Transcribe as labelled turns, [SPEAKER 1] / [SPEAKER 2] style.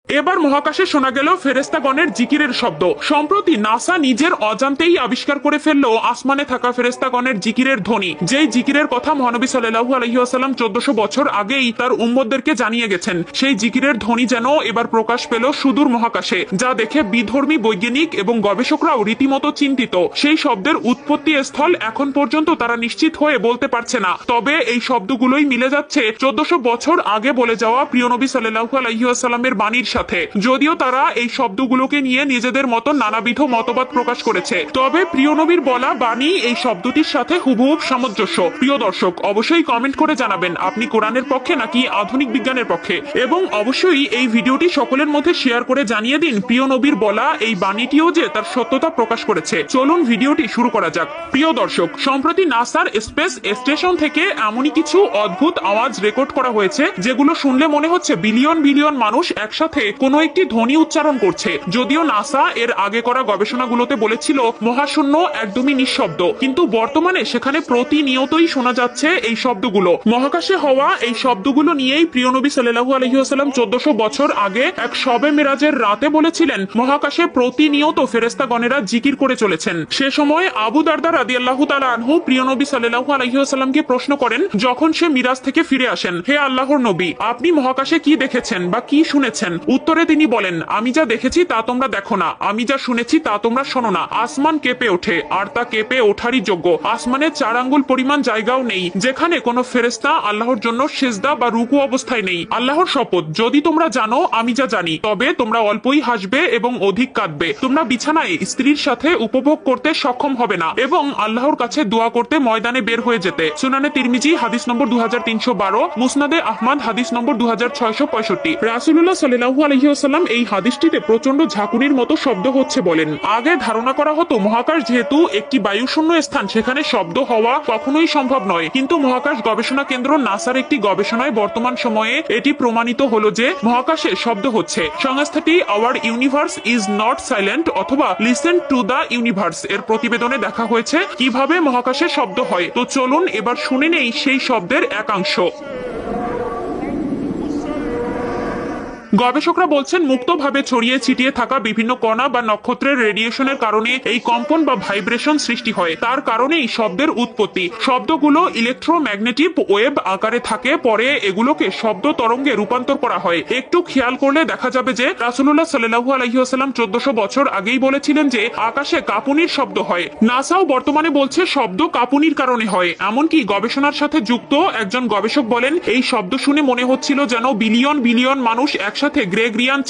[SPEAKER 1] এবার মহাকাশে শোনা গেল ফেরেস্তাগণের জিকিরের শব্দ। সম্প্রতি নাসা নিজের অজান্তেই আবিষ্কার করে ফেললো আসমানে থাকা ফেরেস্তাগণের জিকিরের ধ্বনি, যেই জিকিরের কথা মহানবী সাল্লাল্লাহু আলাইহি ওয়াসাল্লাম 1400 বছর আগেই তার উম্মতদেরকে জানিয়ে গেছেন। সেই জিকিরের ধ্বনি যেন এবার প্রকাশ পেল সুদূর মহাকাশে, যা দেখে বিধর্মী বৈজ্ঞানিক এবং গবেষকরাও রীতিমতো চিন্তিত। সেই শব্দের উৎপত্তি স্থল এখন পর্যন্ত তারা নিশ্চিত হয়ে বলতে পারছে না, তবে এই শব্দগুলোই মিলে যাচ্ছে 1400 বছর আগে বলে যাওয়া প্রিয় নবী সাল্লাল্লাহু আলাইহি ওয়াসাল্লামের বাণীর সাথে। যদিও তারা এই শব্দগুলোকে নিয়ে নিজেদের মতো নানাবিধ মতবাদ প্রকাশ করেছে, তবে প্রিয় নবীর বলা বাণী এই শব্দটির সাথে হুবহুব সামঞ্জস্য। প্রিয় দর্শক, অবশ্যই কমেন্ট করে জানাবেন আপনি কোরআনের পক্ষে নাকি আধুনিক বিজ্ঞানের পক্ষে, এবং অবশ্যই এই ভিডিওটি সকলের মধ্যে শেয়ার করে জানিয়ে দিন প্রিয় নবীর বলা এই বাণীটিও যে তার সত্যতা প্রকাশ করেছে। চলুন ভিডিওটি শুরু করা যাক। প্রিয় দর্শক, সম্প্রতি নাসার স্পেস স্টেশন থেকে এমনই কিছু অদ্ভুত আওয়াজ রেকর্ড করা হয়েছে যেগুলো শুনলে মনে হচ্ছে বিলিয়ন বিলিয়ন মানুষ একসাথে কোনো একটি ধ্বনি উচ্চারণ করছে। যদিও নাসা এর আগে করা গবেষণাগুলোতে বলেছিল মহাশূন্য একদমই নিঃশব্দ, কিন্তু বর্তমানে সেখানে প্রতিনিয়তই শোনা যাচ্ছে এই শব্দগুলো। মহাকাশে হওয়া এই শব্দগুলো নিয়েই প্রিয় নবী সাল্লাল্লাহু আলাইহি ওয়াসাল্লাম 1400 বছর আগে এক শবে মিরাজের রাতে বলেছিলেন মহাকাশে প্রতিনিয়ত ফেরেশতাগণেরা জিকির করে চলেছেন। সে সময় আবু দারদা রাদিয়াল্লাহু তাআলা আনহু প্রিয় নবী সাল্লাল্লাহু আলাইহি ওয়াসাল্লামকে প্রশ্ন করেন যখন সে মিরাজ থেকে ফিরে আসেন, হে আল্লাহর নবী, আপনি মহাকাশে কি দেখেছেন বা কি শুনেছেন? উত্তরে তিনি বলেন, আমি যা দেখেছি তা তোমরা দেখো না, আমি যা শুনেছি তা তোমরা শোনো না। আসমান কেঁপে ওঠে, আর তা কেঁপে ওঠারই যোগ্য। আসমানের 4 আঙ্গুল পরিমাণ জায়গাও নেই যেখানে কোনো ফেরেশতা আল্লাহর জন্য সিজদা বা রুকু অবস্থায় নেই। আল্লাহর শপথ, যদি তোমরা জানো আমি যা জানি, তবে তোমরা অল্পই হাসবে এবং অধিক কাঁদবে। তোমরা বিছানায় স্ত্রীর সাথে উপভোগ করতে সক্ষম হবে না এবং আল্লাহর কাছে দোয়া করতে ময়দানে বের হয়ে যেতে। সুনানে তিরমিজি হাদিস নম্বর 2312, মুসনাদে আহমদ হাদিস নম্বর 2665। রাসূলুল্লাহ সাল্লাল্লাহু আলাইহি ওয়াসাল্লাম এই হাদিসটিতে প্রচন্ড ঝাঁকুনির মতো শব্দ হচ্ছে বলেন। আগে ধারণা করা হতো মহাকাশ যেহেতু একটি বায়ুশূন্য স্থান, সেখানে শব্দ হওয়া কখনোই সম্ভব নয়, কিন্তু মহাকাশ গবেষণা কেন্দ্র নাসার একটি গবেষণায় বর্তমান সময়ে এটি প্রমাণিত হলো যে মহাকাশে শব্দ হচ্ছে। সংস্থাটি hour universe is not silent অথবা লিসেন টু দ্য ইউনিভার্স এর প্রতিবেদনে দেখা হয়েছে কিভাবে মহাকাশে শব্দ হয়। তো চলুন এবার শুনে নেই সেই শব্দের একাংশ। গবেষকরা বলছেন মুক্তভাবে ছড়িয়ে ছিটিয়ে থাকা বিভিন্ন কণা বা নক্ষত্রের রেডিয়েশনের কারণে এই কম্পন বা ভাইব্রেশন সৃষ্টি হয়। তার কারণেই শব্দের উৎপত্তি। শব্দগুলো ইলেকট্রোম্যাগনেটিক ওয়েভ আকারে থাকে, পরে এগুলোকে শব্দ তরঙ্গে রূপান্তর করা হয়। একটু খেয়াল করলে দেখা যাবে যে রাসূলুল্লাহ সাল্লাল্লাহু আলাইহি ওয়াসাল্লাম 1400 বছর আগেই বলেছিলেন যে আকাশে কাঁপুনির শব্দ হয়। নাসাও বর্তমানে বলছে শব্দ কাঁপুনির কারণে হয়। এমনকি গবেষণার সাথে যুক্ত একজন গবেষক বলেন এই শব্দ শুনে মনে হচ্ছিল যেন বিলিয়ন বিলিয়ন মানুষ একসাথে গ্রেগরিয়ান